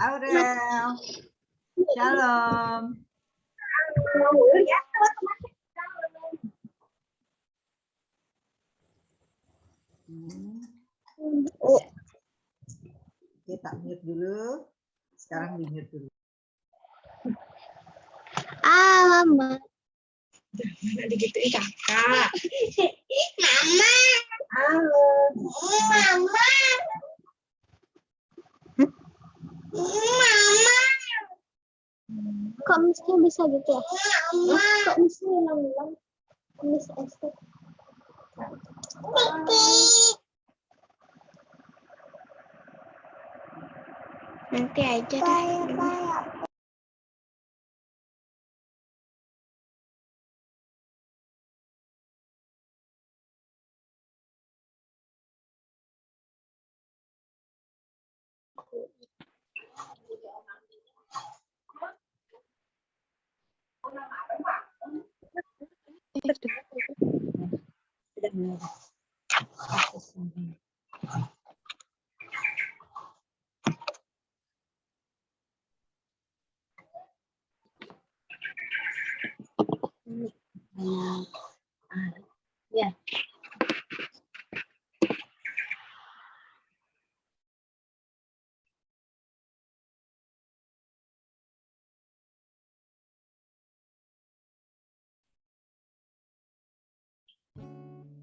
Aurel, shalom. Kita mute dulu. Sekarang di mute dulu. Alamak. Nggak digituin kakak. Mama. Halo. Mama. Mama. Kok mesti bisa gitu ya? Mama. Kok mesti hilang-hilang? Miss Esther. Nanti aja deh. Ya.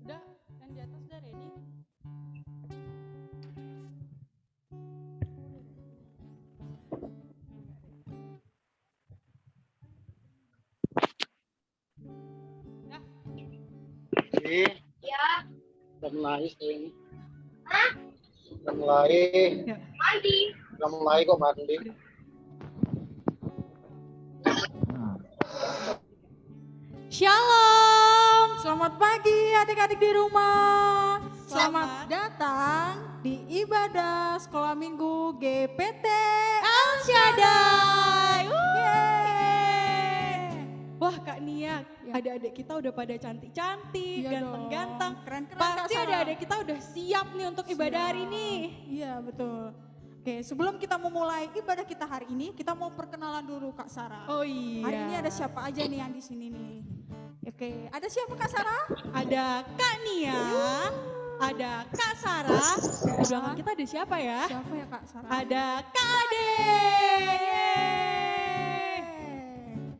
Udah, yang di atas udah ready. Ya. Udah mulai ini. Hah? Udah mulai. Ya. Mandi. Udah mulai kok mandi. Shalom, selamat pagi adik-adik di rumah. Selamat datang di ibadah sekolah minggu GPT El Shaddai. Wah Kak Nia, adik-adik kita udah pada cantik-cantik, ganteng-ganteng. Keren-keren. Pasti adik-adik kita udah siap nih untuk ibadah hari ini. Iya betul. Oke, sebelum kita memulai ibadah kita hari ini, kita mau perkenalan dulu Kak Sarah. Oh iya. Hari ini ada siapa aja nih yang di sini nih? Oke, ada siapa Kak Sarah? Ada Kak Nia, ada Kak Sarah. Di belakang kita ada siapa ya? Siapa ya Kak Sarah? Ada Kak Ade.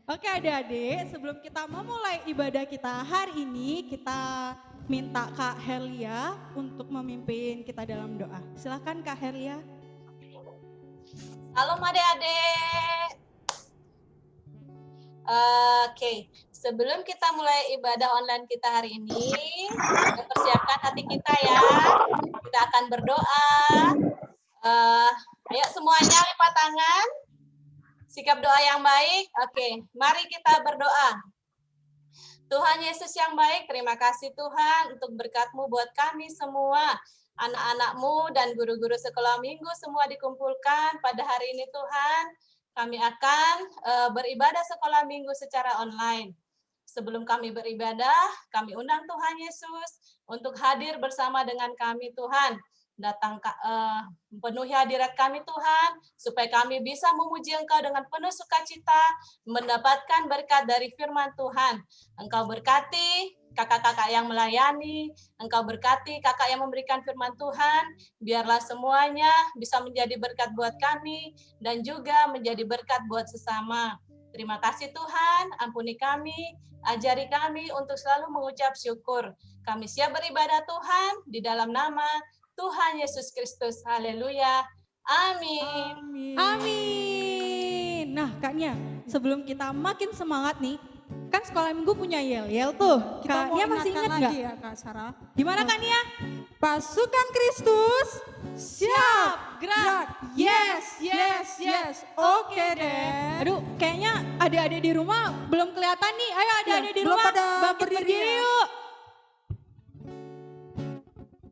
Oke adik-adik, sebelum kita memulai ibadah kita hari ini, kita minta Kak Herlia untuk memimpin kita dalam doa. Silakan Kak Herlia. Halo adik-adik. Oke, sebelum kita mulai ibadah online kita hari ini, kita persiapkan hati kita ya. Kita akan berdoa. Ayo semuanya lipat tangan. Sikap doa yang baik. Oke, mari kita berdoa. Tuhan Yesus yang baik, terima kasih Tuhan untuk berkat-Mu buat kami semua. Anak-anak-Mu dan guru-guru sekolah minggu semua dikumpulkan pada hari ini Tuhan. Kami akan beribadah sekolah minggu secara online. Sebelum kami beribadah, kami undang Tuhan Yesus untuk hadir bersama dengan kami Tuhan. Datang penuhi hadirat kami Tuhan, supaya kami bisa memuji Engkau dengan penuh sukacita, mendapatkan berkat dari firman Tuhan. Engkau berkati kakak-kakak yang melayani, Engkau berkati kakak yang memberikan firman Tuhan, biarlah semuanya bisa menjadi berkat buat kami, dan juga menjadi berkat buat sesama. Terima kasih Tuhan, ampuni kami, ajari kami untuk selalu mengucap syukur. Kami siap beribadah Tuhan, di dalam nama Tuhan Yesus Kristus. Haleluya. Amin. Amin. Nah Kak Nia, sebelum kita makin semangat nih, kan sekolah minggu punya yel-yel tuh. Kita Kak Nia masih ingat nggak? lagi ya Kak Sarah. Gimana Kak Nia? Pasukan Kristus, Siap, gerak. Yes, yes, yes. Oke deh. Aduh, kayaknya adik-adik di rumah belum kelihatan nih. Ayo adik-adik di belum rumah, pada bangkit berdiri berdiri ya. yuk.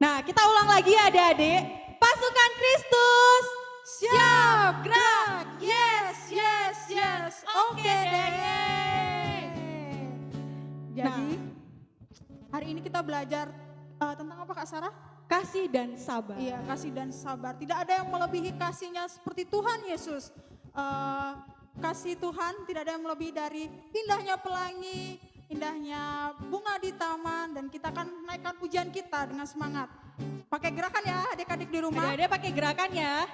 Nah, kita ulang lagi ya adik-adik. Pasukan Kristus. gerak. Yes, yes, yes. Oke deh. Jadi hari ini kita belajar tentang apa Kak Sarah? Kasih dan sabar. Iya, kasih dan sabar. Tidak ada yang melebihi kasihnya seperti Tuhan Yesus. Kasih Tuhan tidak ada yang melebihi dari indahnya pelangi, indahnya bunga di taman, dan kita akan naikkan pujian kita dengan semangat. Pakai gerakan ya adik-adik di rumah. Adik-adik pakai gerakan ya.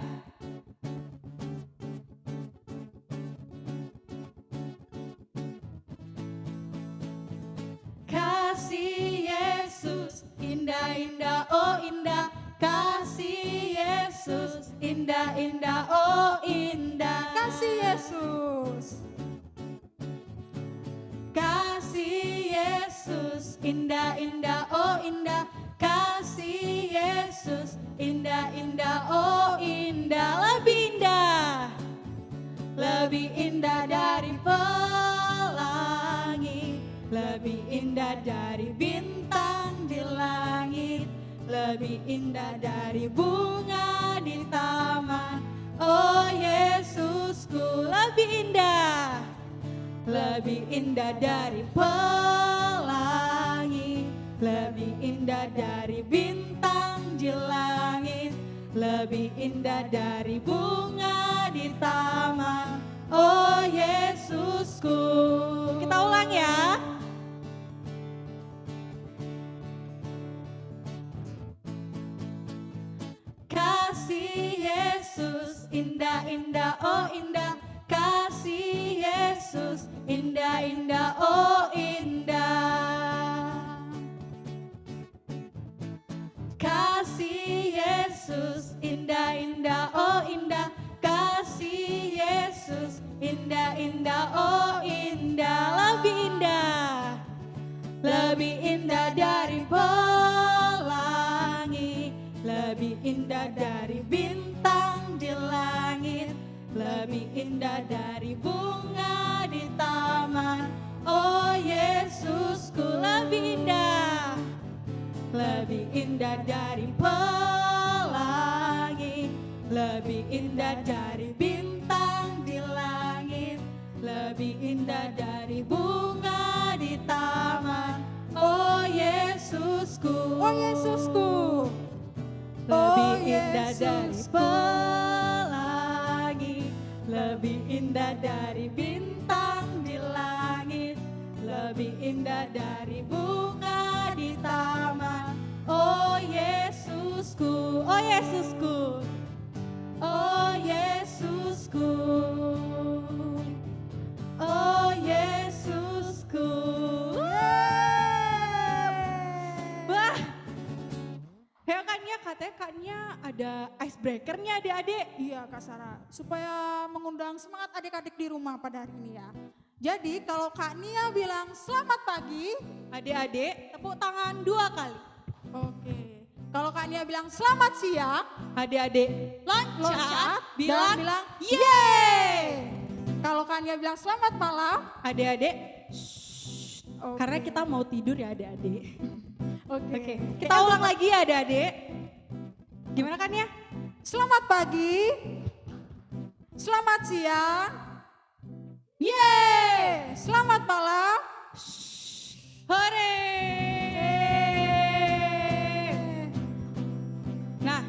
Kasih Yesus indah-indah, oh indah. Kasih Yesus indah-indah, oh indah. Kasih Yesus. Kasih Yesus indah-indah, oh indah. Kasih Yesus indah-indah, oh indah. Lebih indah, lebih indah dari pelangi, lebih indah dari bintang di langit, lebih indah dari bunga di taman. Oh Yesusku, lebih indah, lebih indah dari pelangi, lebih indah dari bintang di langit, lebih indah dari bunga di taman. Oh Yesusku. Kita ulang ya. Kasih Yesus indah-indah, oh indah. Kasih Yesus indah-indah, oh indah. Kasih Yesus indah-indah, oh indah. Kasih Yesus indah-indah, oh indah. Lebih indah, lebih indah dari pelangi, lebih indah dari bintang di langit, lebih indah dari bunga di taman. Oh Yesusku, lebih indah, lebih indah dari pelangi, lebih indah dari bintang di langit, lebih indah dari bunga di taman. Oh Yesusku, Oh Yesusku. lebih Oh, indah dari Yesusku. pelangi, lebih indah dari bintang di langit, lebih indah dari bunga di taman. Oh Yesusku, oh Yesusku, oh Yesusku, oh Yesusku. Wah, katanya ada icebreakernya adik-adik. Iya Kak Sarah, supaya mengundang semangat adik-adik di rumah pada hari ini ya. Jadi kalau Kak Nia bilang selamat pagi, Adik-adik tepuk tangan 2 kali. oke. Kalau Kak Nia bilang selamat siang, Adik-adik loncat, dan bilang yeay. Kalau Kak Nia bilang selamat malam, adik-adik, oke. karena kita mau tidur ya adik-adik. Oke. Oke, kita ulang lagi ya adik-adik. Gimana kan ya? Selamat pagi, selamat siang, yeay, selamat malam. Hore! Nah,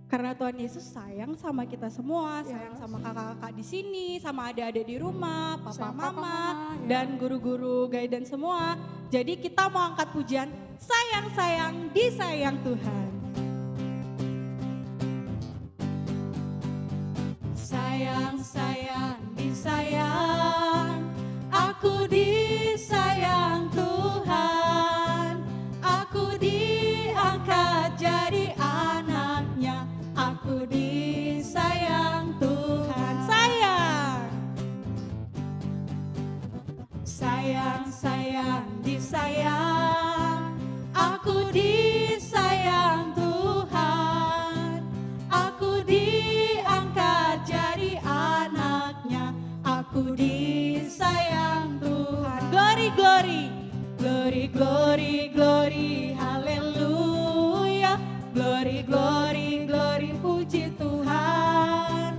karena Tuhan Yesus sayang sama kita semua, sayang sama kakak-kakak di sini, sama adik-adik di rumah, papa, Sama papa, mama, mama, ya. dan guru-guru guidance semua. Jadi kita mau angkat pujian, sayang-sayang disayang Tuhan. Sayang-sayang disayang, aku disayang Tuhan, aku diangkat jadi anaknya, aku disayang Tuhan. Sayang, sayang-sayang disayang, aku disayang Tuhan, aku diangkat jadi anaknya, aku disayang Tuhan. Glory, glory, glory, glory, glory, haleluya. Glory, glory, glory, puji Tuhan.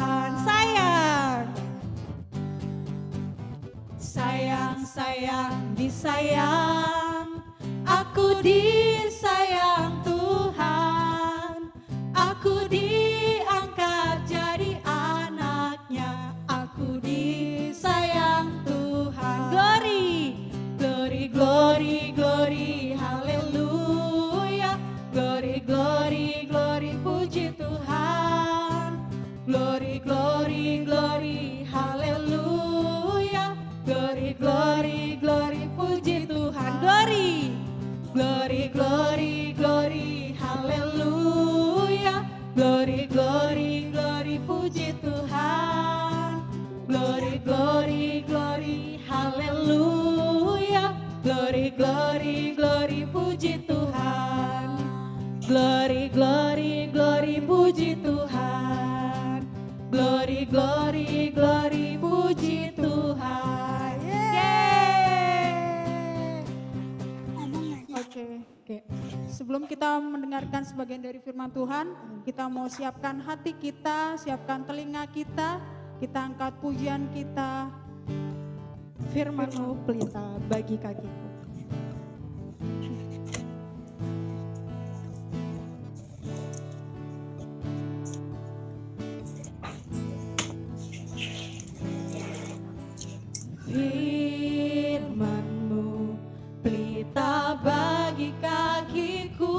Tuhan. Sayang. Sayang, sayang, disayang. Aku disayang Tuhan. Aku diangkat jadi anaknya. Aku disayang Tuhan. Glory, glory, glory, glory, haleluya. Glory, glory, glory, puji Tuhan. Glory, glory, glory, haleluya. Glory, glory, glory, puji Tuhan. Glory, glory, glory, glory, haleluya. Glory, glory, glory, puji Tuhan. Glory, glory, glory, haleluya. Glory, glory, glory, puji Tuhan. Glory, glory, glory, puji Tuhan. Glory, glory, glory, puji Tuhan. Yeay. Oke. Sebelum kita mendengarkan sebagian dari firman Tuhan, kita mau siapkan hati kita, siapkan telinga kita angkat pujian kita. Firman-Mu pelita bagi kakiku. Firman-Mu pelita bagi kakiku,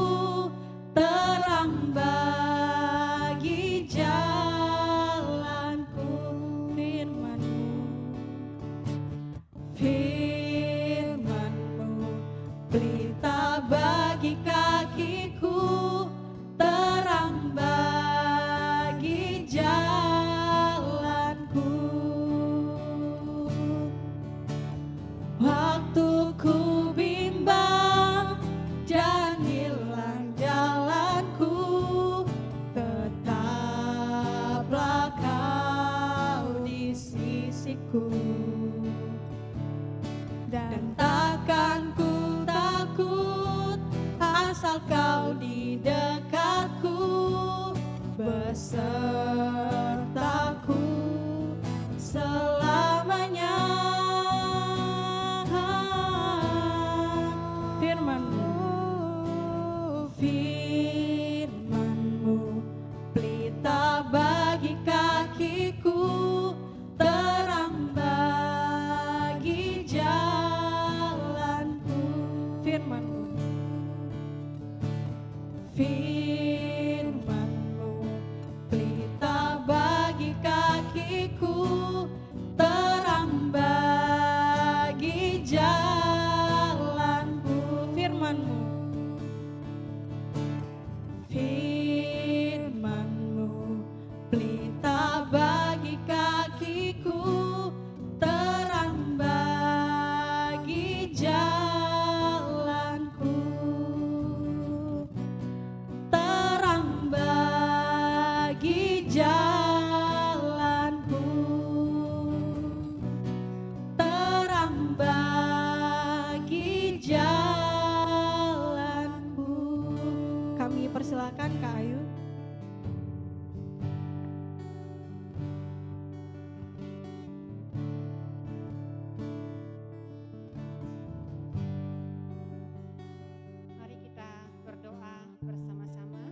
terang bagi jalanku. Firman-Mu pelita bagi kakiku, terang bagi jalanku. Waktu ku bimbang dan hilang jalanku, tetaplah Kau di sisiku. Dan takkan ku takut asal Kau di dekatku, besertaku selamanya. Firman-Mu pelita bagi kakiku, terang bagi jalanku. Firman-Mu pelita bagi kakiku, terang bagi jalanku. Firman-Mu pelita bagi kakiku, terang bagi jalanku. Terang bagi jalanku. Terang bagi jalanku. Kami persilakan Kak Ayu. Mari kita berdoa bersama-sama.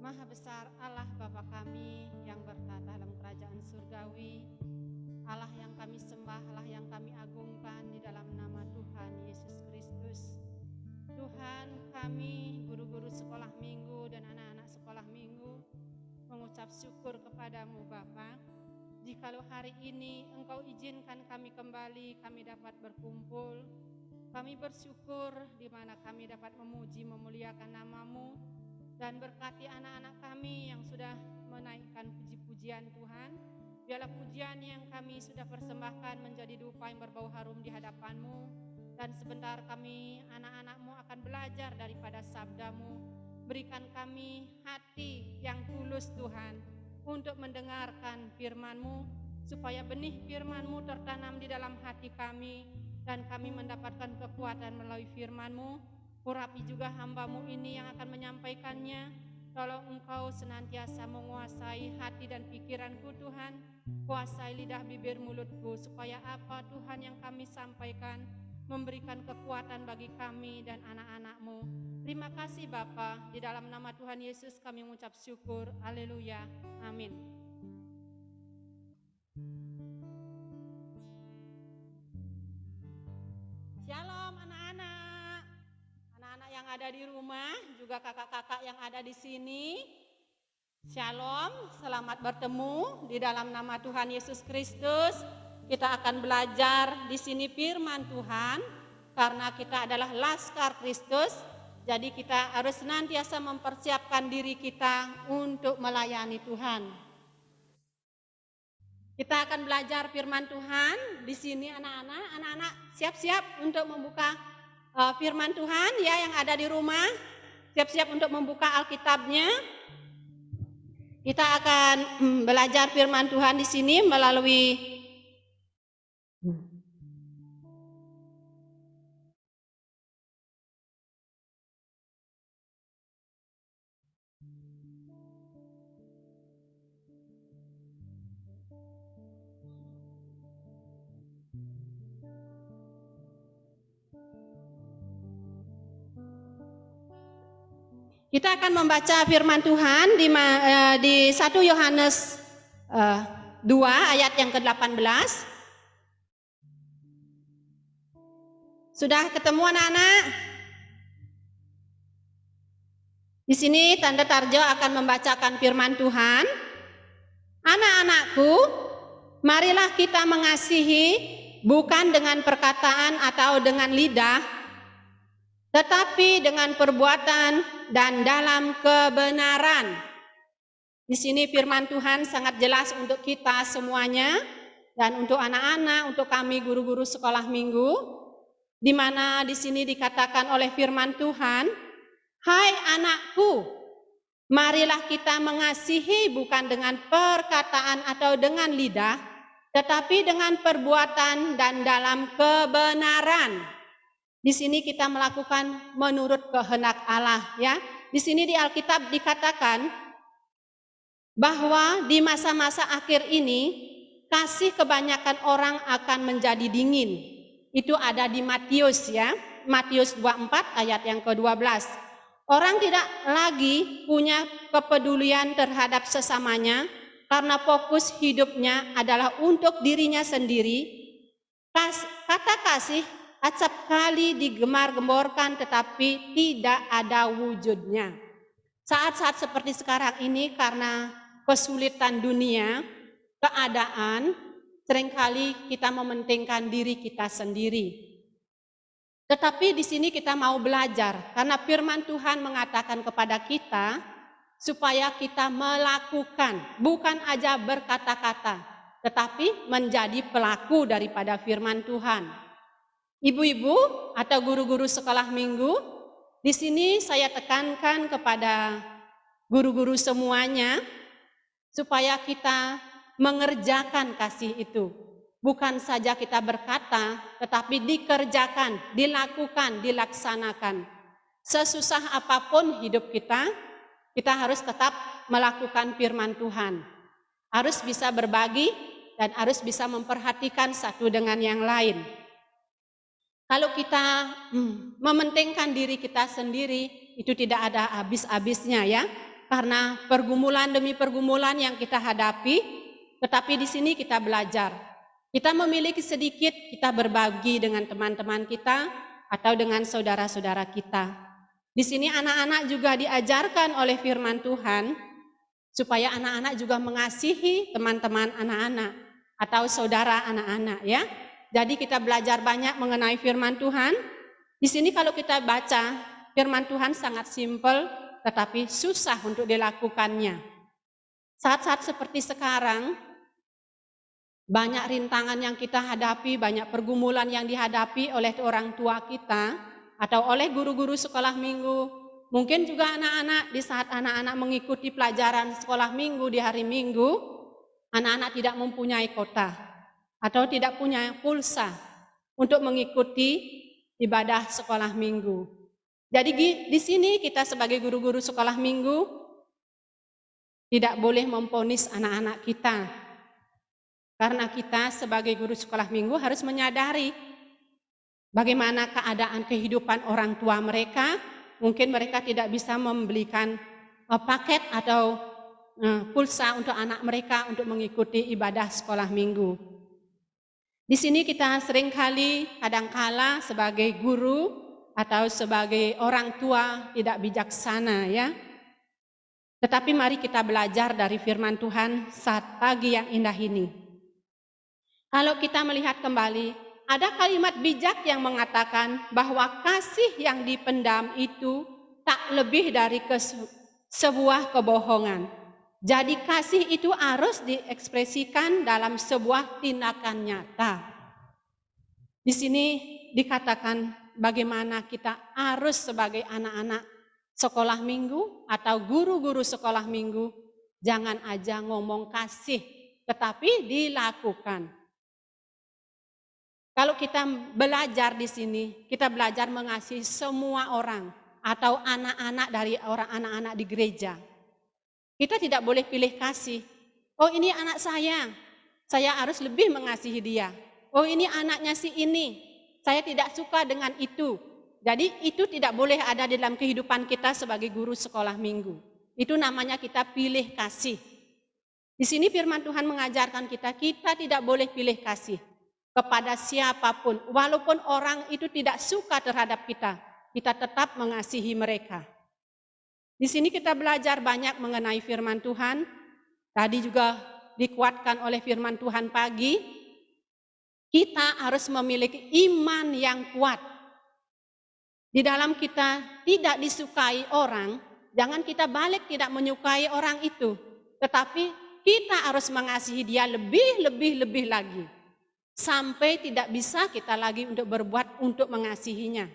Maha besar Allah Bapa kami yang bertata dalam kerajaan surgawi, Allah yang kami sembah, Allah yang kami agungkan di dalam nama Tuhan Yesus Kristus. Tuhan, kami guru-guru sekolah minggu dan anak-anak sekolah minggu mengucap syukur kepadamu Bapa. Jikalau hari ini Engkau izinkan kami kembali, kami dapat berkumpul. Kami bersyukur di mana kami dapat memuji, memuliakan nama-Mu, dan berkati anak-anak kami yang sudah menaikkan puji-pujian Tuhan. Biarlah pujian yang kami sudah persembahkan menjadi dupa yang berbau harum di hadapan-Mu. Dan sebentar kami anak-anak-Mu akan belajar daripada sabda-Mu. Berikan kami hati yang tulus Tuhan untuk mendengarkan firman-Mu, supaya benih firman-Mu tertanam di dalam hati kami, dan kami mendapatkan kekuatan melalui firman-Mu. Urapi juga hamba-Mu ini yang akan menyampaikannya. Tolong Engkau senantiasa menguasai hati dan pikiranku Tuhan. Kuasai lidah bibir mulutku supaya apa Tuhan yang kami sampaikan memberikan kekuatan bagi kami dan anak-anak-Mu. Terima kasih Bapa, di dalam nama Tuhan Yesus kami mengucap syukur. Haleluya. Amin. Shalom anak-anak. Anak-anak yang ada di rumah, juga kakak-kakak yang ada di sini. Shalom, selamat bertemu di dalam nama Tuhan Yesus Kristus. Kita akan belajar di sini firman Tuhan karena kita adalah laskar Kristus. Jadi kita harus senantiasa mempersiapkan diri kita untuk melayani Tuhan. Kita akan belajar firman Tuhan di sini anak-anak. Anak-anak siap-siap untuk membuka firman Tuhan ya yang ada di rumah. Siap-siap untuk membuka Alkitabnya. Kita akan belajar firman Tuhan di sini melalui kita akan membaca firman Tuhan di 1 Yohanes 2 ayat yang ke-18. Sudah ketemu anak-anak? Di sini Tante Tarjo akan membacakan firman Tuhan. Anak-anakku, marilah kita mengasihi bukan dengan perkataan atau dengan lidah, tetapi dengan perbuatan dan dalam kebenaran. Di sini firman Tuhan sangat jelas untuk kita semuanya dan untuk anak-anak, untuk kami guru-guru sekolah minggu, di mana di sini dikatakan oleh firman Tuhan, "Hai anakku, marilah kita mengasihi bukan dengan perkataan atau dengan lidah, tetapi dengan perbuatan dan dalam kebenaran." Di sini kita melakukan menurut kehendak Allah ya. Di sini di Alkitab dikatakan bahwa di masa-masa akhir ini kasih kebanyakan orang akan menjadi dingin. Itu ada di Matius ya. Matius 24 ayat yang ke-12. Orang tidak lagi punya kepedulian terhadap sesamanya karena fokus hidupnya adalah untuk dirinya sendiri. Kata kasih acap kali digemar-gemborkan tetapi tidak ada wujudnya. Saat-saat seperti sekarang ini karena kesulitan dunia, keadaan, seringkali kita mementingkan diri kita sendiri. Tetapi di sini kita mau belajar karena firman Tuhan mengatakan kepada kita supaya kita melakukan, bukan aja berkata-kata, tetapi menjadi pelaku daripada firman Tuhan. Ibu-ibu atau guru-guru sekolah minggu, di sini saya tekankan kepada guru-guru semuanya supaya kita mengerjakan kasih itu. Bukan saja kita berkata, tetapi dikerjakan, dilakukan, dilaksanakan. Sesusah apapun hidup kita harus tetap melakukan firman Tuhan. Harus bisa berbagi dan harus bisa memperhatikan satu dengan yang lain. Kalau kita mementingkan diri kita sendiri, itu tidak ada habis-habisnya ya. Karena pergumulan demi pergumulan yang kita hadapi, tetapi di sini kita belajar. Kita memiliki sedikit, kita berbagi dengan teman-teman kita atau dengan saudara-saudara kita. Di sini anak-anak juga diajarkan oleh firman Tuhan, supaya anak-anak juga mengasihi teman-teman anak-anak atau saudara anak-anak ya. Jadi kita belajar banyak mengenai firman Tuhan. Di sini kalau kita baca, firman Tuhan sangat simpel, tetapi susah untuk dilakukannya. Saat-saat seperti sekarang, banyak rintangan yang kita hadapi, banyak pergumulan yang dihadapi oleh orang tua kita, atau oleh guru-guru sekolah minggu. Mungkin juga anak-anak, di saat anak-anak mengikuti pelajaran sekolah minggu di hari Minggu, anak-anak tidak mempunyai kota atau tidak punya pulsa untuk mengikuti ibadah sekolah minggu. Jadi di sini kita sebagai guru-guru sekolah minggu tidak boleh memvonis anak-anak kita. Karena kita sebagai guru sekolah minggu harus menyadari bagaimana keadaan kehidupan orang tua mereka. Mungkin mereka tidak bisa membelikan paket atau pulsa untuk anak mereka untuk mengikuti ibadah sekolah minggu. Di sini kita seringkali kadangkala sebagai guru atau sebagai orang tua tidak bijaksana ya. Tetapi mari kita belajar dari firman Tuhan saat pagi yang indah ini. Kalau kita melihat kembali, ada kalimat bijak yang mengatakan bahwa kasih yang dipendam itu tak lebih dari sebuah kebohongan. Jadi kasih itu harus diekspresikan dalam sebuah tindakan nyata. Di sini dikatakan bagaimana kita harus sebagai anak-anak sekolah minggu atau guru-guru sekolah minggu, jangan aja ngomong kasih, tetapi dilakukan. Kalau kita belajar di sini, kita belajar mengasihi semua orang atau anak-anak dari anak-anak di gereja. Kita tidak boleh pilih kasih. Oh ini anak saya harus lebih mengasihi dia. Oh ini anaknya si ini, saya tidak suka dengan itu. Jadi itu tidak boleh ada di dalam kehidupan kita sebagai guru sekolah minggu. Itu namanya kita pilih kasih. Di sini firman Tuhan mengajarkan kita tidak boleh pilih kasih kepada siapapun. Walaupun orang itu tidak suka terhadap kita tetap mengasihi mereka. Di sini kita belajar banyak mengenai firman Tuhan. Tadi juga dikuatkan oleh firman Tuhan pagi. Kita harus memiliki iman yang kuat. Di dalam kita tidak disukai orang, jangan kita balik tidak menyukai orang itu. Tetapi kita harus mengasihi dia lebih lagi. Sampai tidak bisa kita lagi untuk berbuat untuk mengasihinya.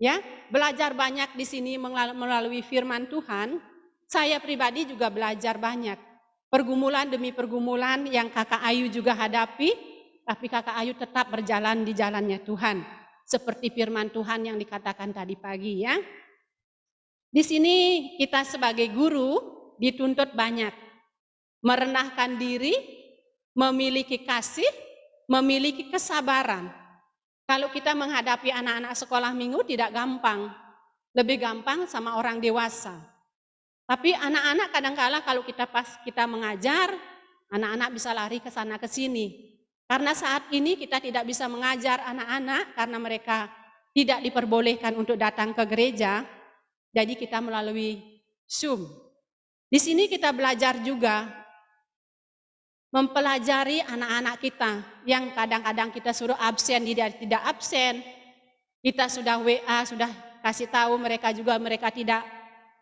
Ya, belajar banyak di sini melalui firman Tuhan. Saya pribadi juga belajar banyak. Pergumulan demi pergumulan yang Kakak Ayu juga hadapi, tapi Kakak Ayu tetap berjalan di jalannya Tuhan. Seperti firman Tuhan yang dikatakan tadi pagi ya. Di sini kita sebagai guru dituntut banyak. Merendahkan diri, memiliki kasih, memiliki kesabaran. Kalau kita menghadapi anak-anak sekolah minggu tidak gampang. Lebih gampang sama orang dewasa. Tapi anak-anak kadang-kala kalau kita mengajar, anak-anak bisa lari ke sana ke sini. Karena saat ini kita tidak bisa mengajar anak-anak karena mereka tidak diperbolehkan untuk datang ke gereja. Jadi kita melalui Zoom. Di sini kita belajar juga mempelajari anak-anak kita yang kadang-kadang kita suruh absen, dia tidak absen. Kita sudah WA, sudah kasih tahu mereka tidak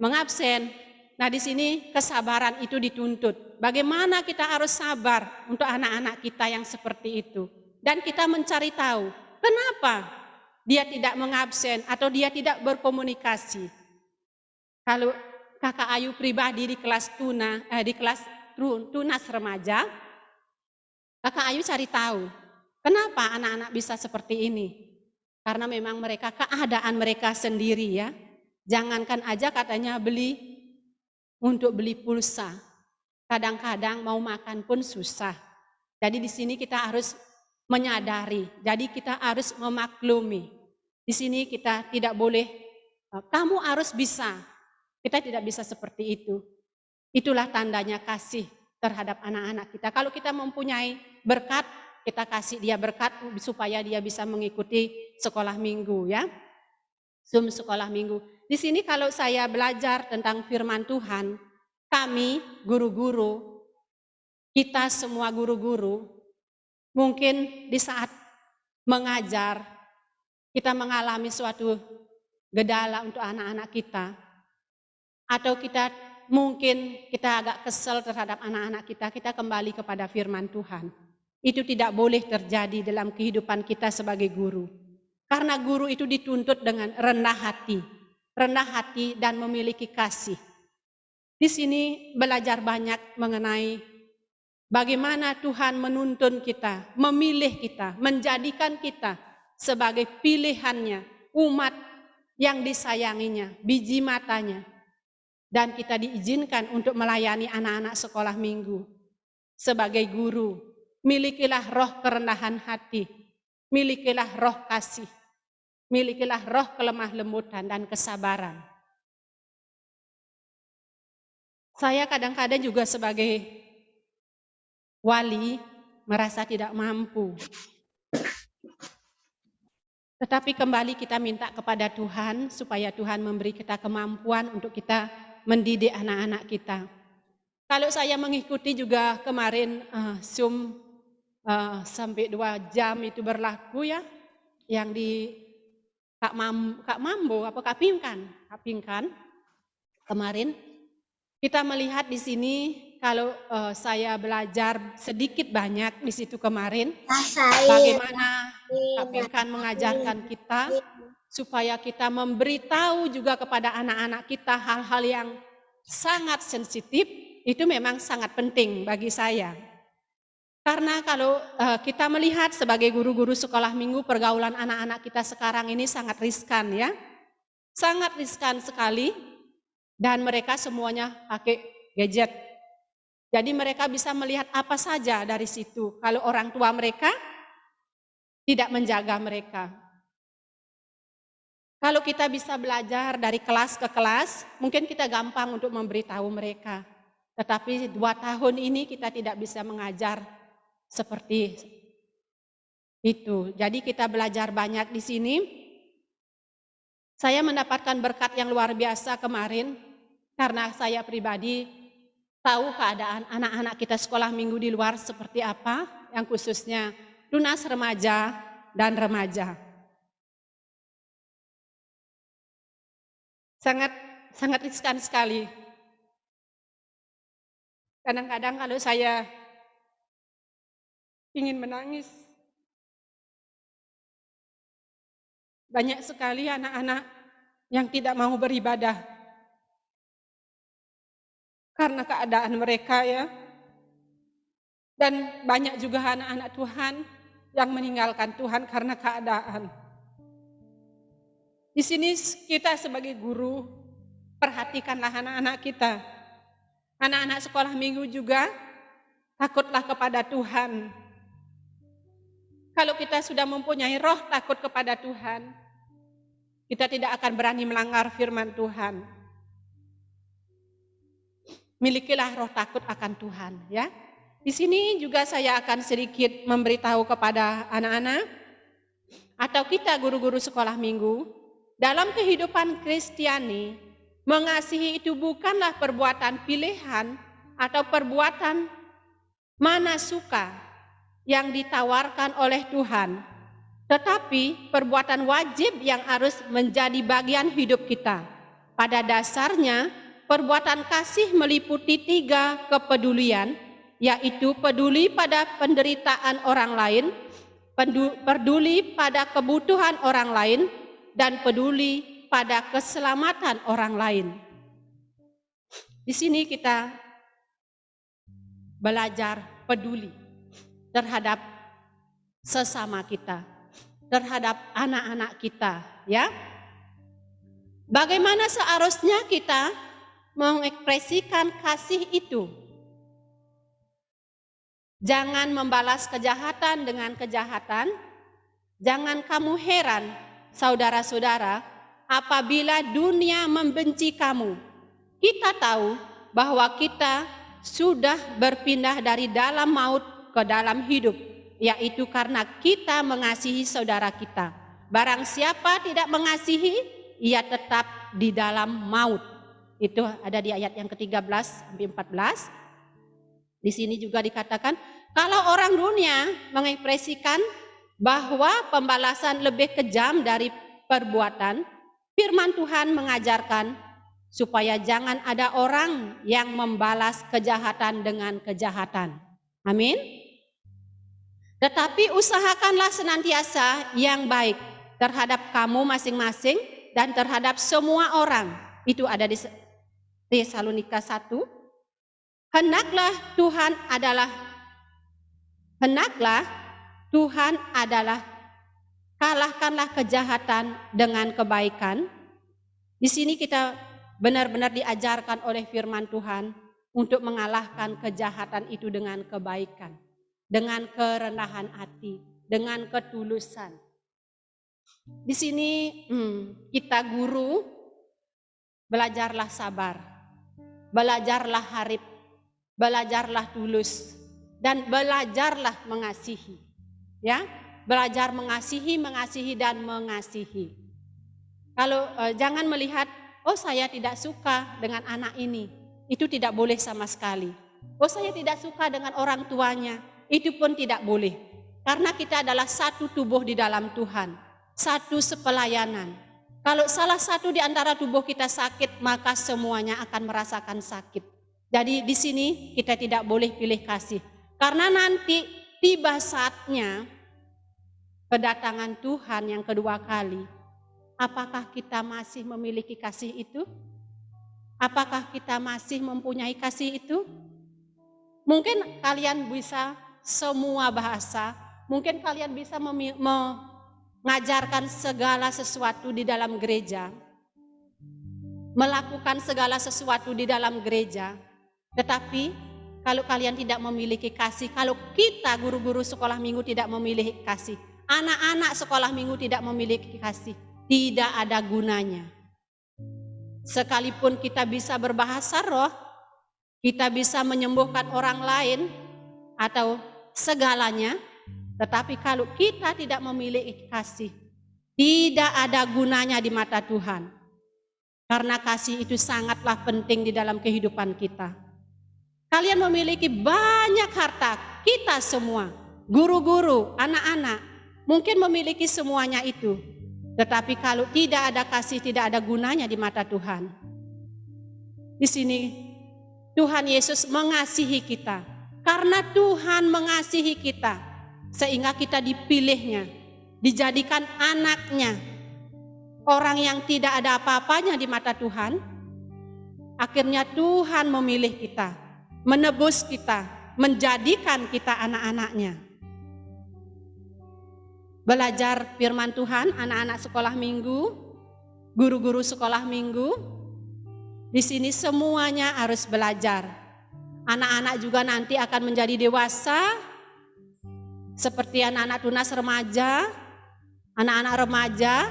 mengabsen. Nah di sini kesabaran itu dituntut. Bagaimana kita harus sabar untuk anak-anak kita yang seperti itu. Dan kita mencari tahu kenapa dia tidak mengabsen atau dia tidak berkomunikasi. Kalau Kakak Ayu pribadi di kelas tunas remaja, Kakak Ayu cari tahu kenapa anak-anak bisa seperti ini. Karena memang keadaan mereka sendiri ya. Jangankan aja katanya untuk beli pulsa. Kadang-kadang mau makan pun susah. Jadi di sini kita harus menyadari. Jadi kita harus memaklumi. Di sini kita tidak boleh, kamu harus bisa. Kita tidak bisa seperti itu. Itulah tandanya kasih terhadap anak-anak kita. Kalau kita mempunyai berkat, kita kasih dia berkat supaya dia bisa mengikuti sekolah minggu ya. Zoom sekolah minggu. Di sini kalau saya belajar tentang firman Tuhan, kami guru-guru, kita semua guru-guru, mungkin di saat mengajar, kita mengalami suatu gedala untuk anak-anak kita. Atau mungkin kita agak kesel terhadap anak-anak kita kembali kepada firman Tuhan. Itu tidak boleh terjadi dalam kehidupan kita sebagai guru. Karena guru itu dituntut dengan rendah hati dan memiliki kasih. Di sini belajar banyak mengenai bagaimana Tuhan menuntun kita, memilih kita, menjadikan kita sebagai pilihannya, umat yang disayanginya, biji matanya. dan kita diizinkan untuk melayani anak-anak sekolah minggu. Sebagai guru, milikilah roh kerendahan hati, milikilah roh kasih, milikilah roh kelemah lembutan dan kesabaran. Saya kadang-kadang juga sebagai wali merasa tidak mampu. Tetapi kembali kita minta kepada Tuhan supaya Tuhan memberi kita kemampuan untuk kita mendidik anak-anak kita. Kalau saya mengikuti juga kemarin Zoom sampai 2 jam itu berlaku ya, yang di Kak Mambo apa Kak Pinkan kemarin kita melihat di sini kalau saya belajar sedikit banyak di situ kemarin bagaimana Kak Pinkan mengajarkan kita supaya kita memberitahu juga kepada anak-anak kita hal-hal yang sangat sensitif. Itu memang sangat penting bagi saya. Karena kalau kita melihat sebagai guru-guru sekolah minggu, pergaulan anak-anak kita sekarang ini sangat riskan ya. Sangat riskan sekali dan mereka semuanya pakai gadget. Jadi mereka bisa melihat apa saja dari situ. Kalau orang tua mereka tidak menjaga mereka. Kalau kita bisa belajar dari kelas ke kelas, mungkin kita gampang untuk memberitahu mereka. Tetapi 2 tahun ini kita tidak bisa mengajar seperti itu. Jadi kita belajar banyak di sini. Saya mendapatkan berkat yang luar biasa kemarin karena saya pribadi tahu keadaan anak-anak kita sekolah minggu di luar seperti apa, yang khususnya tunas remaja dan remaja. Sangat riskan sekali. Kadang-kadang kalau saya ingin menangis, banyak sekali anak-anak yang tidak mau beribadah karena keadaan mereka ya. Dan banyak juga anak-anak Tuhan yang meninggalkan Tuhan karena keadaan. Di sini kita sebagai guru, perhatikanlah anak-anak kita. Anak-anak sekolah minggu juga takutlah kepada Tuhan. Kalau kita sudah mempunyai roh takut kepada Tuhan, kita tidak akan berani melanggar firman Tuhan. Milikilah roh takut akan Tuhan ya. Di sini juga saya akan sedikit memberitahu kepada anak-anak atau kita guru-guru sekolah minggu, dalam kehidupan Kristiani, mengasihi itu bukanlah perbuatan pilihan atau perbuatan mana suka yang ditawarkan oleh Tuhan, tetapi perbuatan wajib yang harus menjadi bagian hidup kita. Pada dasarnya, perbuatan kasih meliputi 3 kepedulian, yaitu peduli pada penderitaan orang lain, peduli pada kebutuhan orang lain, dan peduli pada keselamatan orang lain. Di sini kita belajar peduli terhadap sesama kita, terhadap anak-anak kita, ya. Bagaimana seharusnya kita mengekspresikan kasih itu? Jangan membalas kejahatan dengan kejahatan. Jangan kamu heran, saudara-saudara, apabila dunia membenci kamu. Kita tahu bahwa kita sudah berpindah dari dalam maut ke dalam hidup, yaitu karena kita mengasihi saudara kita. Barang siapa tidak mengasihi, ia tetap di dalam maut. Itu ada di ayat yang ke-13 sampai 14. Di sini juga dikatakan, kalau orang dunia mengekspresikan bahwa pembalasan lebih kejam dari perbuatan, firman Tuhan mengajarkan supaya jangan ada orang yang membalas kejahatan dengan kejahatan. Amin. Tetapi usahakanlah senantiasa yang baik terhadap kamu masing-masing dan terhadap semua orang. Itu ada di Tesalonika 1. Hendaklah Tuhan adalah kalahkanlah kejahatan dengan kebaikan. Di sini kita benar-benar diajarkan oleh firman Tuhan untuk mengalahkan kejahatan itu dengan kebaikan, dengan kerendahan hati, dengan ketulusan. Di sini kita guru, belajarlah sabar, belajarlah harib, belajarlah tulus, dan belajarlah mengasihi. Ya, belajar mengasihi dan mengasihi. Kalau jangan melihat, oh saya tidak suka dengan anak ini, itu tidak boleh sama sekali. Oh saya tidak suka dengan orang tuanya, itu pun tidak boleh. Karena kita adalah satu tubuh di dalam Tuhan, satu sepelayanan. Kalau salah satu di antara tubuh kita sakit, maka semuanya akan merasakan sakit. Jadi di sini kita tidak boleh pilih kasih. Karena nanti tiba saatnya kedatangan Tuhan yang kedua kali. Apakah kita masih memiliki kasih itu? Apakah kita masih mempunyai kasih itu? Mungkin kalian bisa semua bahasa, mungkin kalian bisa mengajarkan segala sesuatu di dalam gereja, melakukan segala sesuatu di dalam gereja, tetapi kalau kalian tidak memiliki kasih, kalau kita guru-guru sekolah minggu tidak memiliki kasih, anak-anak sekolah minggu tidak memiliki kasih, tidak ada gunanya. Sekalipun kita bisa berbahasa roh, kita bisa menyembuhkan orang lain atau segalanya, tetapi kalau kita tidak memiliki kasih, tidak ada gunanya di mata Tuhan. Karena kasih itu sangatlah penting di dalam kehidupan kita. Kalian memiliki banyak harta, kita semua, guru-guru, anak-anak, mungkin memiliki semuanya itu. Tetapi kalau tidak ada kasih, tidak ada gunanya di mata Tuhan. Di sini Tuhan Yesus mengasihi kita. Karena Tuhan mengasihi kita, sehingga kita dipilihnya, dijadikan anaknya. Orang yang tidak ada apa-apanya di mata Tuhan, akhirnya Tuhan memilih kita, menebus kita, menjadikan kita anak-anaknya. Belajar firman Tuhan, anak-anak sekolah minggu, guru-guru sekolah minggu, di sini semuanya harus belajar. Anak-anak juga nanti akan menjadi dewasa, seperti anak-anak tunas remaja, anak-anak remaja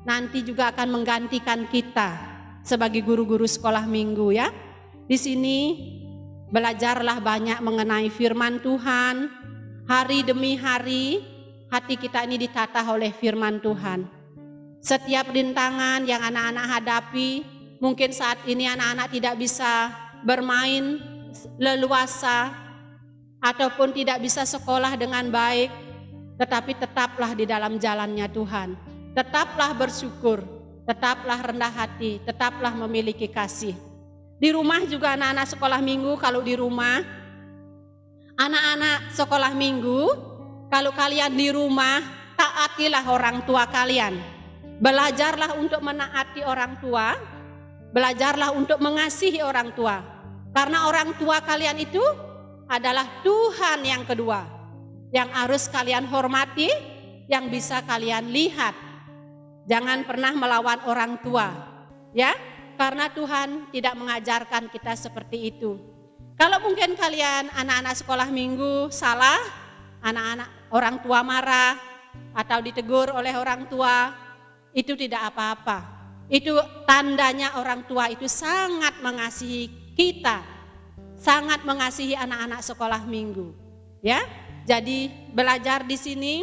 nanti juga akan menggantikan kita sebagai guru-guru sekolah minggu ya. Di sini belajarlah banyak mengenai firman Tuhan, hari demi hari. Hati kita ini ditata oleh firman Tuhan. Setiap rintangan yang anak-anak hadapi, mungkin saat ini anak-anak tidak bisa bermain leluasa, ataupun tidak bisa sekolah dengan baik, tetapi tetaplah di dalam jalannya Tuhan. Tetaplah bersyukur, tetaplah rendah hati, tetaplah memiliki kasih. Di rumah juga anak-anak sekolah minggu, kalau di rumah, anak-anak sekolah minggu, kalau kalian di rumah, taatilah orang tua kalian. Belajarlah untuk menaati orang tua, belajarlah untuk mengasihi orang tua. Karena orang tua kalian itu adalah Tuhan yang kedua, yang harus kalian hormati, yang bisa kalian lihat. Jangan pernah melawan orang tua, ya, karena Tuhan tidak mengajarkan kita seperti itu. Kalau mungkin kalian anak-anak sekolah minggu salah, anak-anak orang tua marah atau ditegur oleh orang tua, itu tidak apa-apa. Itu tandanya orang tua itu sangat mengasihi kita, sangat mengasihi anak-anak sekolah minggu. Ya, jadi belajar di sini.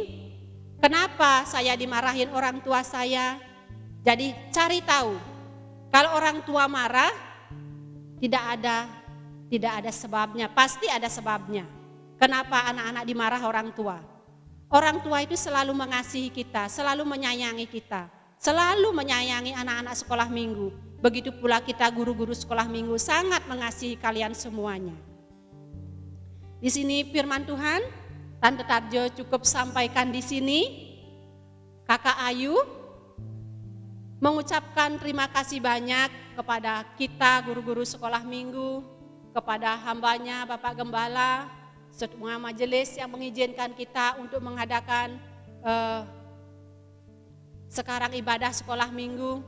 Kenapa saya dimarahin orang tua saya? Jadi cari tahu. Kalau orang tua marah, tidak ada sebabnya, pasti ada sebabnya. Kenapa anak-anak dimarah orang tua? Orang tua itu selalu mengasihi kita, selalu menyayangi kita, selalu menyayangi anak-anak sekolah minggu. Begitu pula kita guru-guru sekolah minggu sangat mengasihi kalian semuanya. Di sini firman Tuhan, Tante Tarjo cukup sampaikan di sini. Kakak Ayu mengucapkan terima kasih banyak kepada kita guru-guru sekolah minggu, kepada hambanya Bapak Gembala, semua majelis yang mengizinkan kita untuk mengadakan sekarang ibadah sekolah minggu.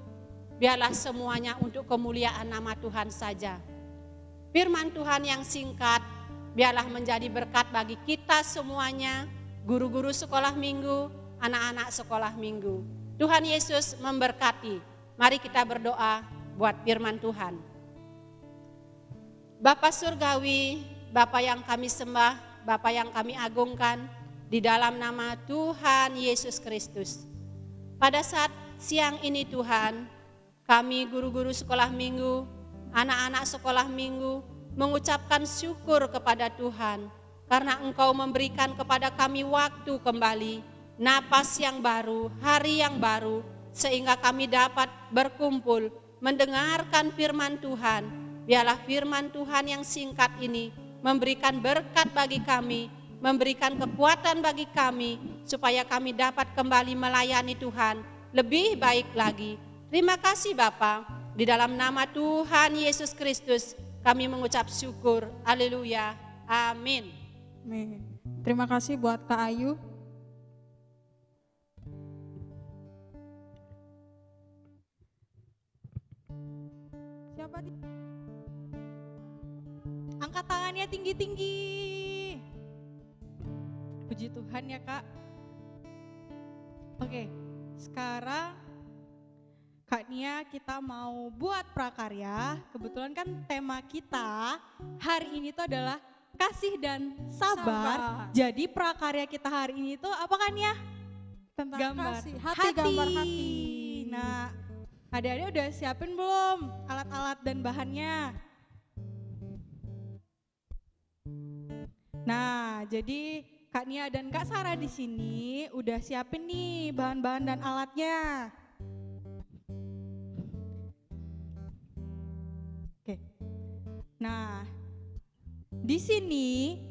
biarlah semuanya untuk kemuliaan nama Tuhan saja. Firman Tuhan yang singkat, biarlah menjadi berkat bagi kita semuanya, guru-guru sekolah minggu, anak-anak sekolah minggu. Tuhan Yesus memberkati. Mari kita berdoa buat firman Tuhan. Bapa Surgawi, Bapa yang kami sembah, Bapa yang kami agungkan, di dalam nama Tuhan Yesus Kristus. Pada saat siang ini Tuhan, kami guru-guru sekolah minggu, anak-anak sekolah minggu, mengucapkan syukur kepada Tuhan, karena Engkau memberikan kepada kami waktu kembali, napas yang baru, hari yang baru, sehingga kami dapat berkumpul, mendengarkan firman Tuhan. Biarlah firman Tuhan yang singkat ini memberikan berkat bagi kami, memberikan kekuatan bagi kami, supaya kami dapat kembali melayani Tuhan lebih baik lagi. Terima kasih Bapa, di dalam nama Tuhan Yesus Kristus kami mengucap syukur. Haleluya, amin. Amin. Terima kasih buat Kak Ayu. Siapa di? Angkat tangannya tinggi-tinggi. Puji Tuhan ya Kak. Oke, sekarang Kak Nia kita mau buat prakarya. Kebetulan kan tema kita hari ini tuh adalah kasih dan sabar. Jadi prakarya kita hari ini tuh apa kan ya? Tentang Gambar kasih. Hati, gambar hati. Nah, adik-adik udah siapin belum alat-alat dan bahannya? Nah, jadi Kak Nia dan Kak Sarah di sini udah siapin nih bahan-bahan dan alatnya. Oke. Nah, di sini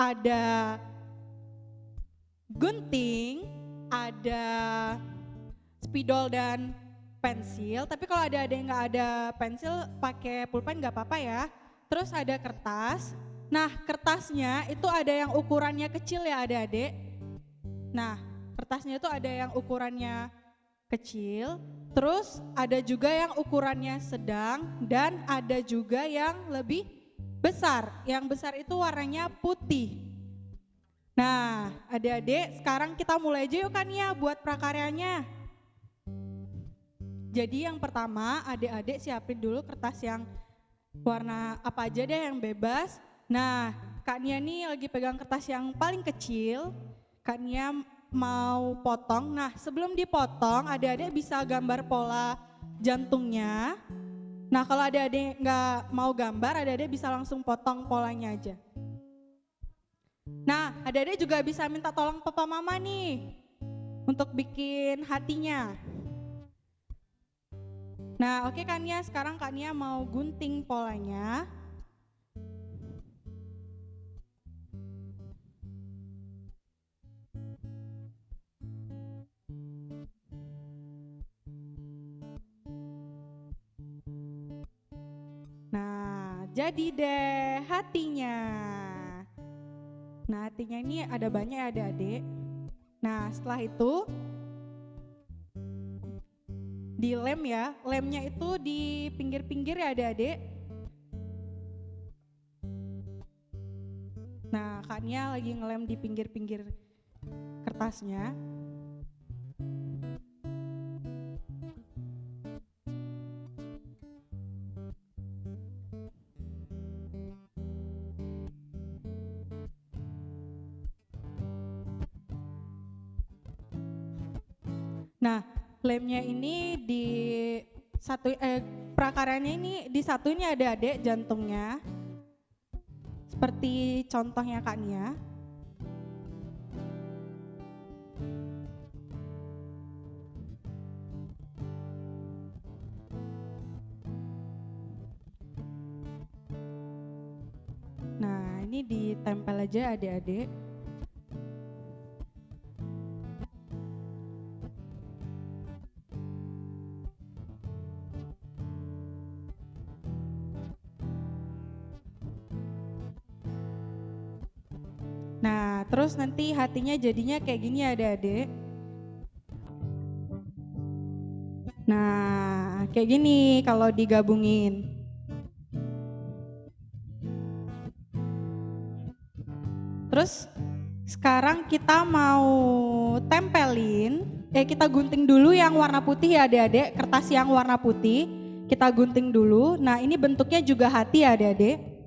ada gunting, ada spidol dan pensil. Tapi kalau ada yang nggak ada pensil, pakai pulpen nggak apa-apa ya. Terus ada kertas. Nah, kertasnya itu ada yang ukurannya kecil ya adik-adik. Nah, kertasnya itu ada yang ukurannya kecil, terus ada juga yang ukurannya sedang, dan ada juga yang lebih besar. Yang besar itu warnanya putih. Nah, adik-adik sekarang kita mulai aja yuk kan ya buat prakaryanya. Jadi yang pertama adik-adik siapin dulu kertas yang warna apa aja deh yang bebas. Nah, Kak Nia nih lagi pegang kertas yang paling kecil. Kak Nia mau potong. Nah, sebelum dipotong, adik-adik bisa gambar pola jantungnya. Nah, kalau adik-adik nggak mau gambar, adik-adik bisa langsung potong polanya aja. Nah, adik-adik juga bisa minta tolong papa mama nih untuk bikin hatinya. Nah, oke Kak Nia, sekarang Kak Nia mau gunting polanya. Nah, jadi deh hatinya. Nah, hatinya ini ada banyak ya adik-adik. Nah, setelah itu dilem ya. Lemnya itu di pinggir-pinggir ya adik-adik. Nah, Kak Nia lagi ngelem di pinggir-pinggir kertasnya. Nah, lemnya ini di satu prakaryanya ini di satu ini ada adik jantungnya. Seperti contohnya Kak Nia. Nah, ini ditempel aja adik-adik. Nah, terus nanti hatinya jadinya kayak gini ya adik-adik. Nah, Nah, kayak gini kalau digabungin. Terus sekarang kita mau tempelin, kita gunting dulu yang warna putih ya adik-adik, kertas yang warna putih, kita gunting dulu. Nah ini bentuknya juga hati ya adik-adik.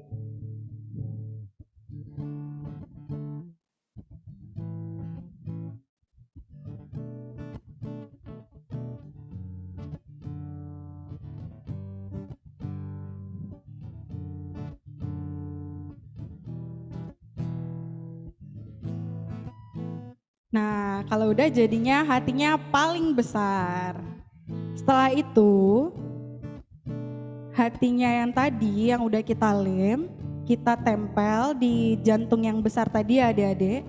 Nah, kalau udah jadinya hatinya paling besar. Setelah itu, hatinya yang tadi yang udah kita lem, kita tempel di jantung yang besar tadi ya adik-adik.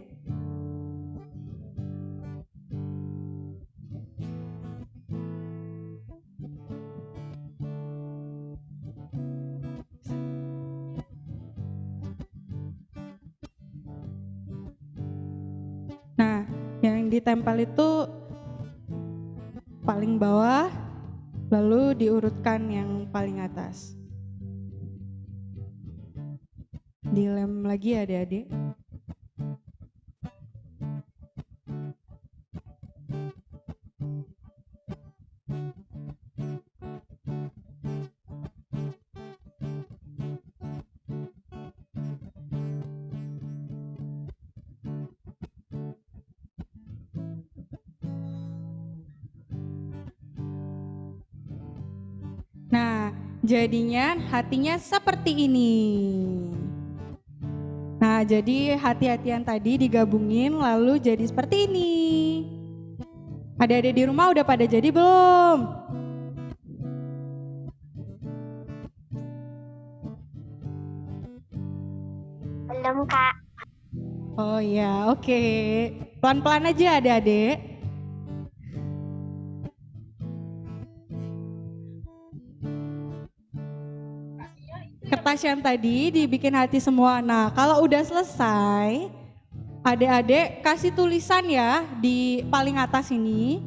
Nah, yang ditempel itu paling bawah, lalu diurutkan yang paling atas. Dilem lagi ya adik-adik. Nah, jadinya hatinya seperti ini. Nah, jadi hati-hatian tadi digabungin lalu jadi seperti ini. Adik-adik di rumah udah pada jadi belum? Belum, Kak. Oh ya, oke. Pelan-pelan aja adik-adik. Kertas yang tadi dibikin hati semua. Nah, kalau udah selesai, adik-adik kasih tulisan ya di paling atas ini.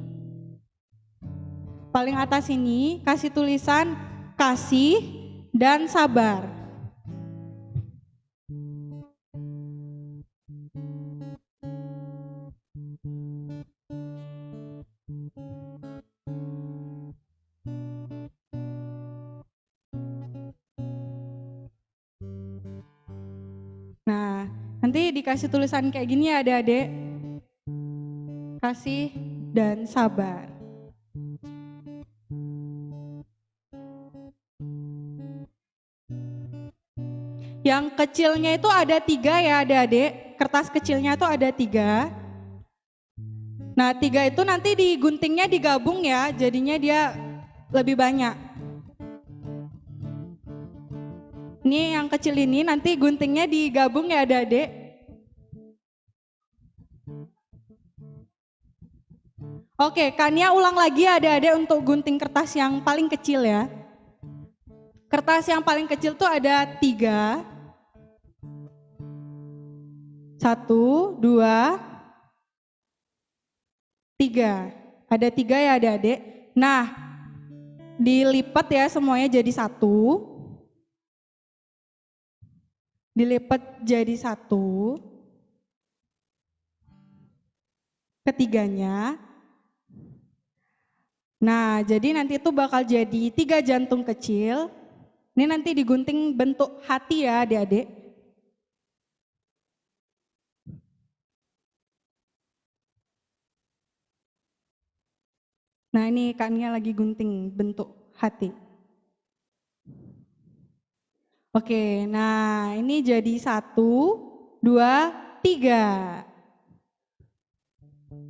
Paling atas ini kasih tulisan kasih dan sabar. Nah, nanti dikasih tulisan kayak gini ya adik-adik. Kasih dan sabar. Yang kecilnya itu ada 3 ya adik-adik. Kertas kecilnya itu ada 3. Nah 3 itu nanti diguntingnya digabung ya. Jadinya dia lebih banyak. Ini yang kecil ini nanti guntingnya digabung ya adik-adik. Oke, Kania ulang lagi ya adik-adik untuk gunting kertas yang paling kecil ya. Kertas yang paling kecil tuh ada 3. 1, 2, 3. Ada 3 ya adik-adik. Nah, dilipat ya semuanya jadi 1. Dilipat jadi 1. Ketiganya. Nah, jadi nanti itu bakal jadi 3 jantung kecil. Ini nanti digunting bentuk hati ya adik-adik. Nah ini Kak Nia lagi gunting bentuk hati. Oke, nah ini jadi 1, 2, 3.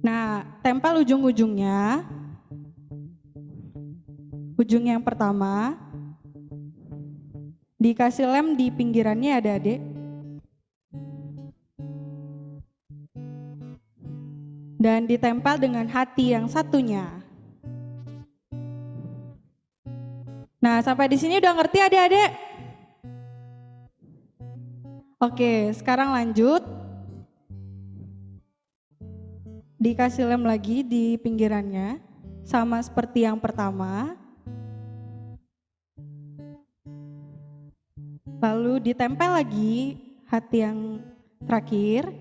Nah, tempel ujung-ujungnya. Ujung yang pertama. Dikasih lem di pinggirannya adik-adik. Dan ditempel dengan hati yang satunya. Nah, sampai di sini udah ngerti adik-adik? Oke, sekarang lanjut. Dikasih lem lagi di pinggirannya, sama seperti yang pertama. Lalu ditempel lagi hati yang terakhir.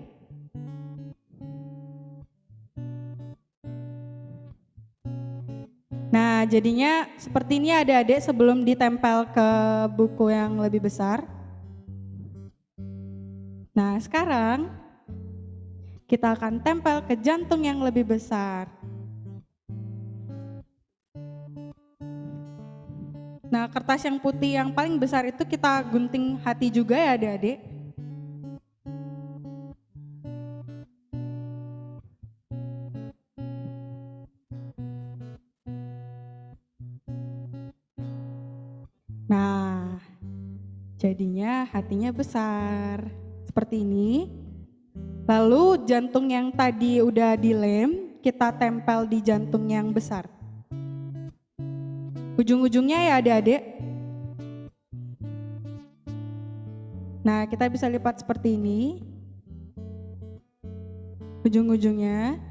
Nah, jadinya seperti ini adik-adik sebelum ditempel ke buku yang lebih besar. Nah, sekarang kita akan tempel ke jantung yang lebih besar. Nah, kertas yang putih yang paling besar itu kita gunting hati juga ya adik-adik. Nah, jadinya hatinya besar. Seperti ini. Lalu jantung yang tadi udah dilem, kita tempel di jantung yang besar. Ujung-ujungnya ya adik-adik. Nah, kita bisa lipat seperti ini. Ujung-ujungnya.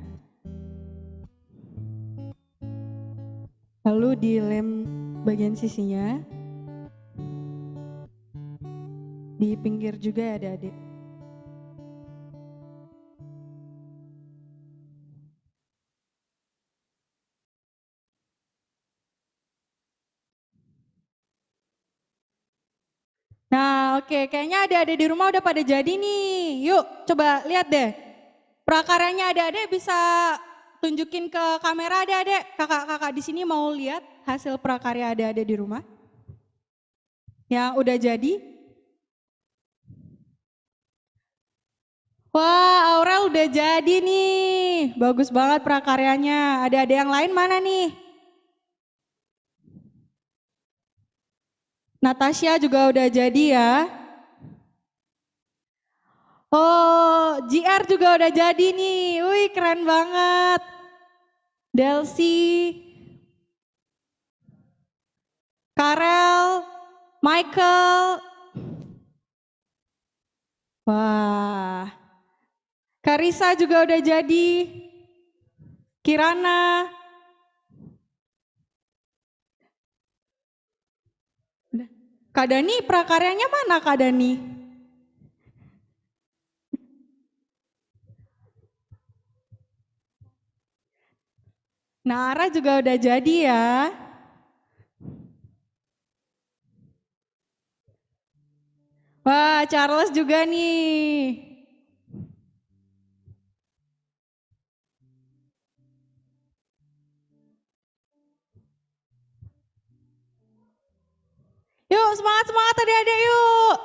Lalu dilem bagian sisinya. Di pinggir juga ya adik-adik. Nah, oke, kayaknya adik-adik di rumah udah pada jadi nih. Yuk, coba lihat deh. Prakaryanya adik-adik bisa tunjukin ke kamera adik-adik. Kakak-kakak di sini mau lihat hasil prakarya adik-adik di rumah. Yang udah jadi. Wah, Aurel udah jadi nih. Bagus banget prakaryanya. Adik-adik yang lain mana nih? Natasha juga udah jadi ya. Oh, JR juga udah jadi nih. Wih, keren banget. Delcy, Karel, Michael. Wah. Karisa juga udah jadi. Kirana. Kak Dani, prakaryanya mana Kak Dani? Nara juga udah jadi ya. Wah, Charles juga nih. Yuk, semangat-semangat adik-adik yuk.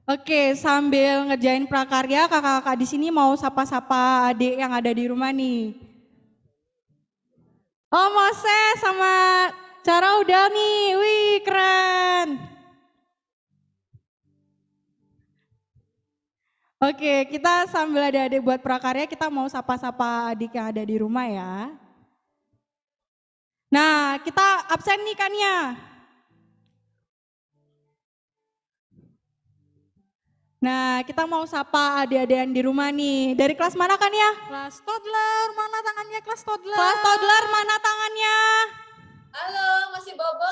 Oke, sambil ngerjain prakarya, kakak-kakak di sini mau sapa-sapa adik yang ada di rumah nih. Oh, Moses sama Cara udah nih, wih keren. Oke, kita sambil adik-adik buat prakarya, kita mau sapa-sapa adik yang ada di rumah ya. Nah, kita absen nih Kania. Nah, kita mau sapa adik-adik yang di rumah nih. Dari kelas mana Kania? Kelas toddler, mana tangannya kelas toddler? Kelas toddler, mana tangannya? Halo, masih bobo?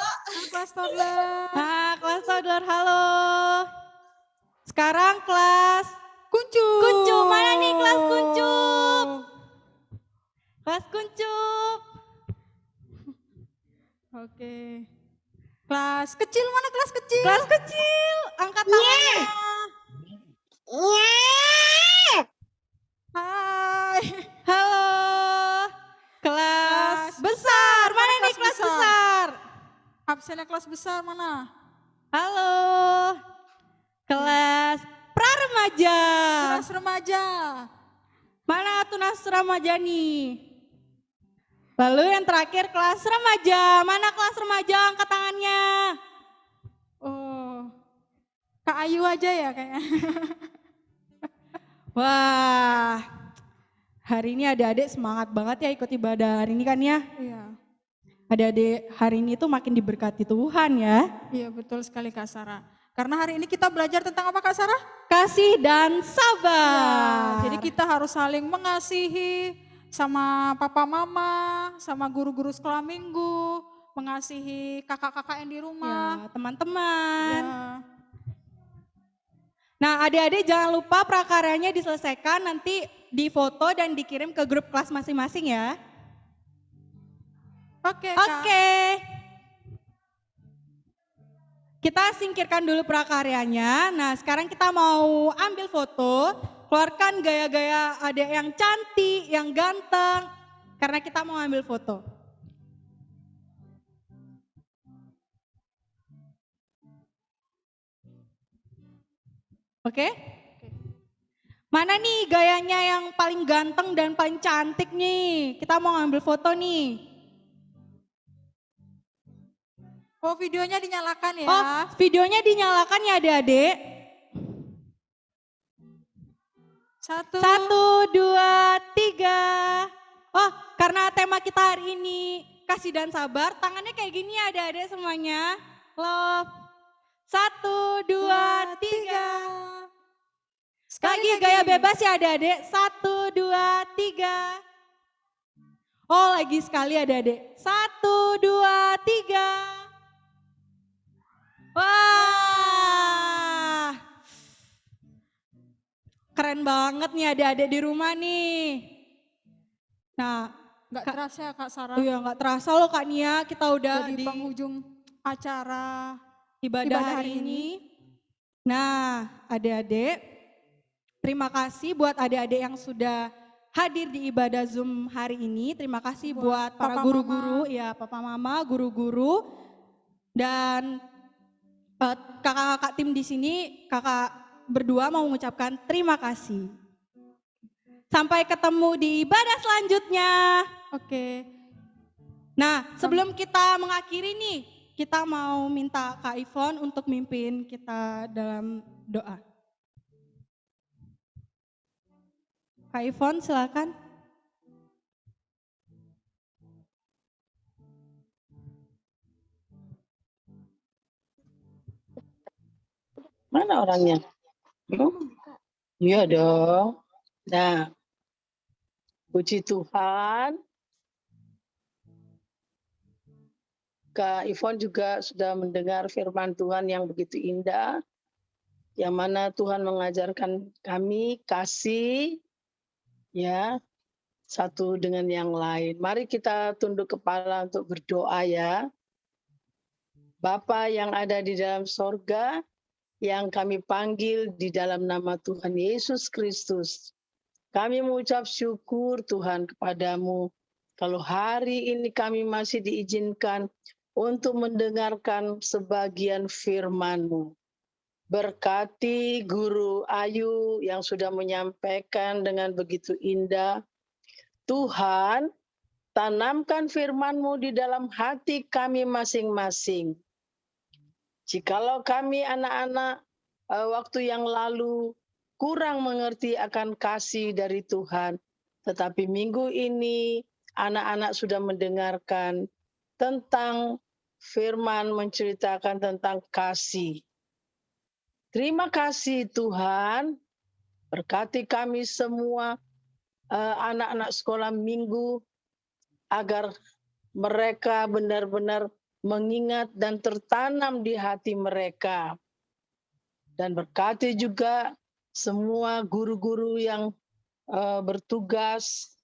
Kelas toddler. Nah, kelas toddler, halo. Sekarang kelas Kuncup. Kuncup, mana nih kelas Kuncup? Kelas Kuncup. Oke. Kelas kecil, mana kelas kecil? Kelas kecil, angkat tangannya. Hai. Halo. Kelas besar, mana nih kelas besar? Absennya kelas besar mana? Halo. Kelas pra-remaja. Kelas remaja. Mana tunas remaja nih? Lalu yang terakhir kelas remaja. Mana kelas remaja? Angkat tangannya. Oh, Kak Ayu aja ya kayaknya. Wah, hari ini adik-adik semangat banget ya ikut ibadah hari ini kan ya. Iya. Adik-adik hari ini tuh makin diberkati Tuhan ya. Iya betul sekali Kak Sarah. Karena hari ini kita belajar tentang apa Kak Sarah? Kasih dan sabar. Ya, jadi kita harus saling mengasihi, sama papa mama, sama guru-guru sekolah minggu, mengasihi kakak-kakak yang di rumah. Ya, teman-teman. Ya. Nah, adik-adik jangan lupa prakaryanya diselesaikan, nanti difoto dan dikirim ke grup kelas masing-masing ya. Oke, Kak. Oke. Kita singkirkan dulu prakaryanya. Nah, sekarang kita mau ambil foto. Keluarkan gaya-gaya adik yang cantik, yang ganteng. Karena kita mau ambil foto. Oke? Mana nih gayanya yang paling ganteng dan paling cantik nih? Kita mau ambil foto nih. Oh, videonya dinyalakan ya. Oh, videonya dinyalakan ya adik-adik. 1, 1, 2, 3. Oh, karena tema kita hari ini kasih dan sabar, tangannya kayak gini ya adik-adik semuanya. Love. 1, 2, 3. Lagi gaya bebas ya adik-adik. 1, 2, 3. Oh, lagi sekali adik-adik. 1, 2, 3. Wah, keren banget nih adik-adik di rumah nih. Nah, Nggak terasa ya Kak Sarah. oh ya nggak terasa loh Kak Nia, kita udah Di di penghujung acara ibadah hari ini. Nah, adik-adik, terima kasih buat adik-adik yang sudah hadir di ibadah Zoom hari ini. Terima kasih buat para papa, guru-guru, ya papa mama, guru-guru, dan kakak-kakak tim di sini, kakak berdua mau mengucapkan terima kasih. Sampai ketemu di ibadah selanjutnya. Oke. Nah, sebelum kita mengakhiri nih, kita mau minta Kak Ivon untuk mimpin kita dalam doa. Kak Ivon, silakan. Mana orangnya? Iya dong. Nah, puji Tuhan. Kak Ivon juga sudah mendengar firman Tuhan yang begitu indah. Yang mana Tuhan mengajarkan kami kasih, ya, satu dengan yang lain. Mari kita tunduk kepala untuk berdoa ya. Bapa yang ada di dalam sorga, yang kami panggil di dalam nama Tuhan Yesus Kristus. Kami mengucap syukur Tuhan kepadamu. Kalau hari ini kami masih diizinkan untuk mendengarkan sebagian firman-Mu. Berkati Guru Ayu yang sudah menyampaikan dengan begitu indah. Tuhan, tanamkan firman-Mu di dalam hati kami masing-masing. Jikalau kami anak-anak waktu yang lalu kurang mengerti akan kasih dari Tuhan, tetapi minggu ini anak-anak sudah mendengarkan tentang firman menceritakan tentang kasih. Terima kasih Tuhan, berkati kami semua anak-anak sekolah minggu agar mereka benar-benar mengingat dan tertanam di hati mereka. Dan berkati juga semua guru-guru yang bertugas.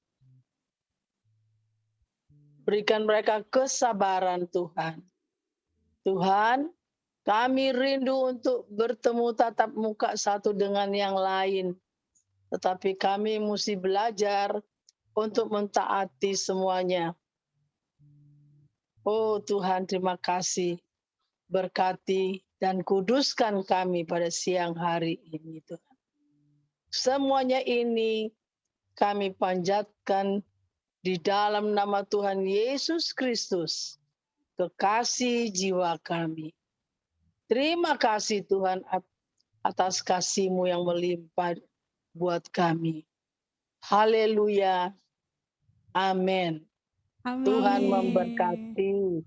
Berikan mereka kesabaran Tuhan. Tuhan, kami rindu untuk bertemu tatap muka satu dengan yang lain. Tetapi kami mesti belajar untuk mentaati semuanya. Oh Tuhan, terima kasih. Berkati dan kuduskan kami pada siang hari ini, Tuhan. Semuanya ini kami panjatkan di dalam nama Tuhan Yesus Kristus, kekasih jiwa kami. Terima kasih Tuhan atas kasih-Mu yang melimpah buat kami. Haleluya. Amin. Amin. Tuhan memberkati.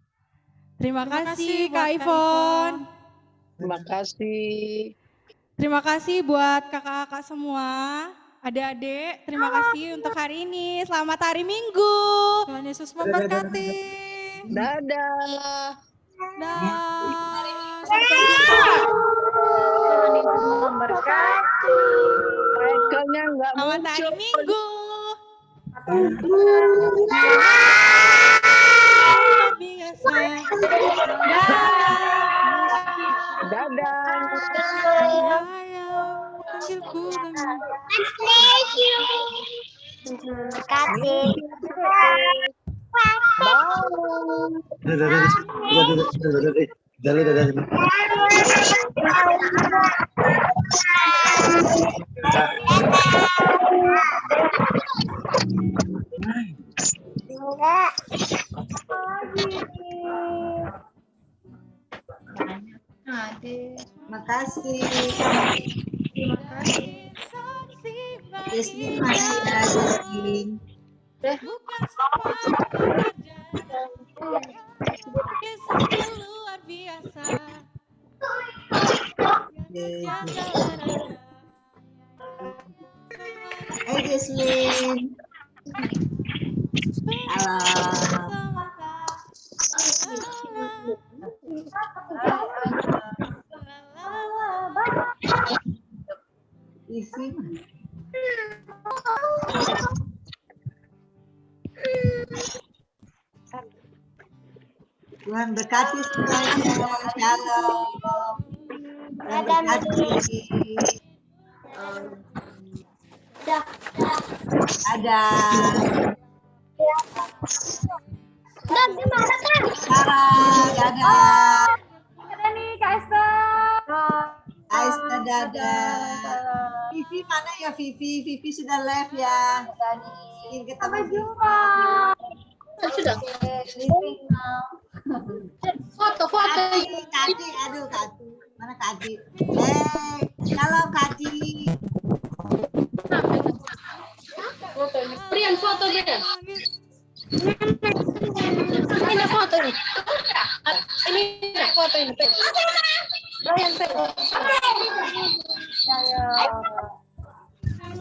Terima kasih Kak Ivon. Terima kasih. Terima kasih buat kakak-kakak semua. Adik-adik, terima kasih untuk hari ini. Selamat hari Minggu. Tuhan Yesus memberkati. Dadah. Sampai jumpa. Michaelnya nggak Selamat hari muncul. Minggu. Biasa. Dadah. Panggilku dengan Makasih. Yasmin masih ada Yasmin. Bukan semua Yesus luar biasa. Hai Yasmin. Halo. Isi. Tuhan berkati semuanya. Shalom. Tuhan berkati. Ada. Sarah, dadah. Ada nih Kak Esther. Aista, dadah. Vivi mana ya Vivi? Vivi sudah live ya. Ingin ketemu. Sampai jumpa. Sudah. Foto. Kati, aduh Kati. Mana Kati? Halo Kati. Prian foto dia. Ini foto nih. Ini foto ini. Brian,